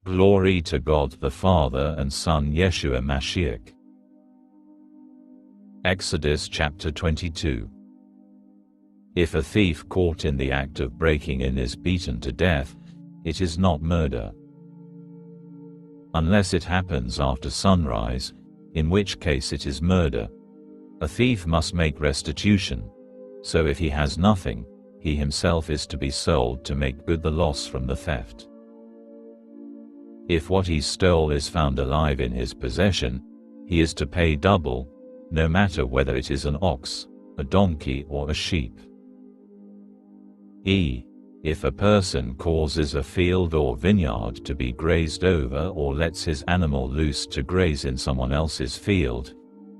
Glory to God the Father and Son Yeshua Mashiach. Exodus chapter 22. If a thief caught in the act of breaking in is beaten to death, it is not murder. Unless it happens after sunrise, in which case it is murder. A thief must make restitution, so if he has nothing, he himself is to be sold to make good the loss from the theft. If what he stole is found alive in his possession, he is to pay double, no matter whether it is an ox, a donkey or a sheep. If a person causes a field or vineyard to be grazed over or lets his animal loose to graze in someone else's field,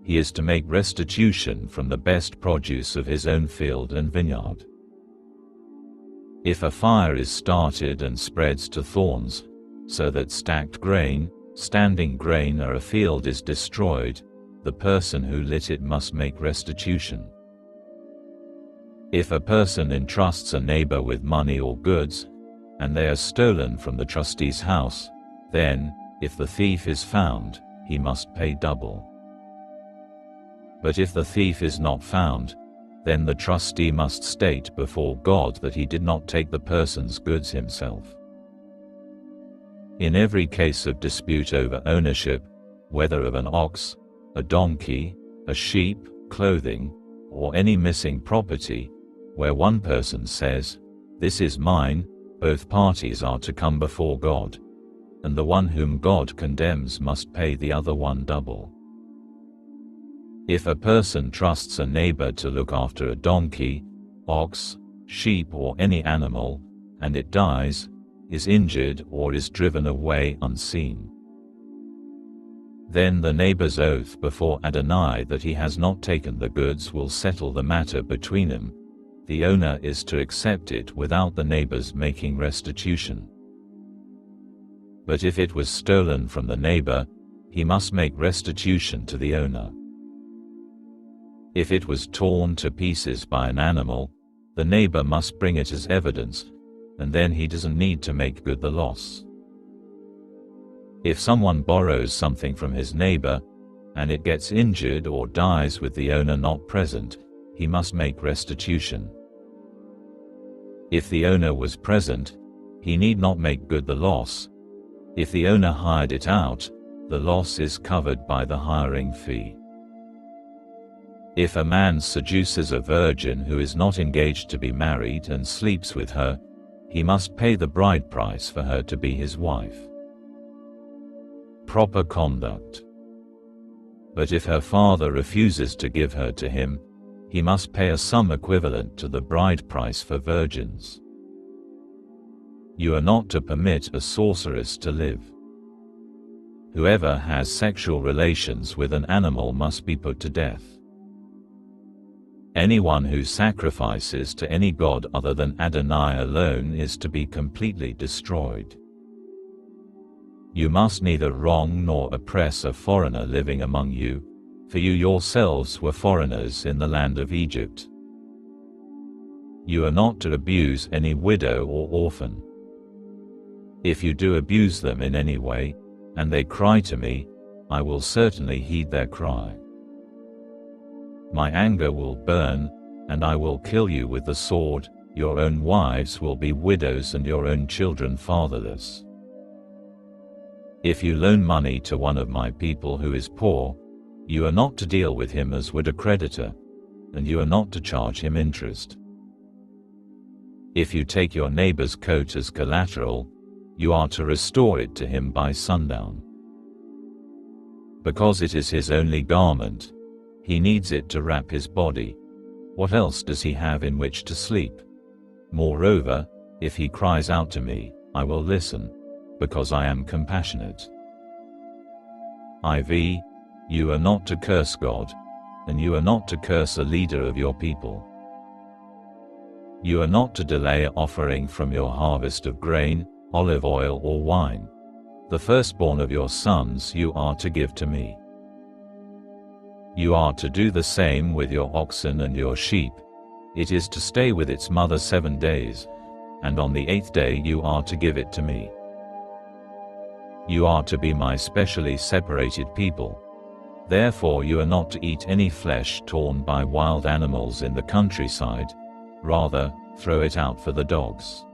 he is to make restitution from the best produce of his own field and vineyard. If a fire is started and spreads to thorns, so that stacked grain, standing grain or a field is destroyed, the person who lit it must make restitution. If a person entrusts a neighbor with money or goods, and they are stolen from the trustee's house, then, if the thief is found, he must pay double. But if the thief is not found, then the trustee must state before God that he did not take the person's goods himself. In every case of dispute over ownership, whether of an ox, a donkey, a sheep, clothing, or any missing property, where one person says, "This is mine," both parties are to come before God, and the one whom God condemns must pay the other one double. If a person trusts a neighbor to look after a donkey, ox, sheep or any animal, and it dies, is injured or is driven away unseen, then the neighbor's oath before Adonai that he has not taken the goods will settle the matter between them. The owner is to accept it without the neighbors making restitution. But if it was stolen from the neighbor, he must make restitution to the owner. If it was torn to pieces by an animal, the neighbor must bring it as evidence, and then he doesn't need to make good the loss. If someone borrows something from his neighbor, and it gets injured or dies with the owner not present, he must make restitution. If the owner was present, he need not make good the loss. If the owner hired it out, the loss is covered by the hiring fee. If a man seduces a virgin who is not engaged to be married and sleeps with her, he must pay the bride price for her to be his wife. Proper conduct. But if her father refuses to give her to him, he must pay a sum equivalent to the bride price for virgins. You are not to permit a sorceress to live. Whoever has sexual relations with an animal must be put to death. Anyone who sacrifices to any god other than Adonai alone is to be completely destroyed. You must neither wrong nor oppress a foreigner living among you, for you yourselves were foreigners in the land of Egypt. You are not to abuse any widow or orphan. If you do abuse them in any way, and they cry to me, I will certainly heed their cry. My anger will burn, and I will kill you with the sword. Your own wives will be widows and your own children fatherless. If you loan money to one of my people who is poor, you are not to deal with him as would a creditor, and you are not to charge him interest. If you take your neighbor's coat as collateral, you are to restore it to him by sundown. Because it is his only garment, he needs it to wrap his body. What else does he have in which to sleep? Moreover, if he cries out to me, I will listen, because I am compassionate. IV. You are not to curse God, and you are not to curse a leader of your people. You are not to delay offering from your harvest of grain, olive oil or wine. The firstborn of your sons you are to give to me. You are to do the same with your oxen and your sheep. It is to stay with its mother 7 days, and on the 8th day you are to give it to me. You are to be my specially separated people. Therefore you are not to eat any flesh torn by wild animals in the countryside. Rather, throw it out for the dogs.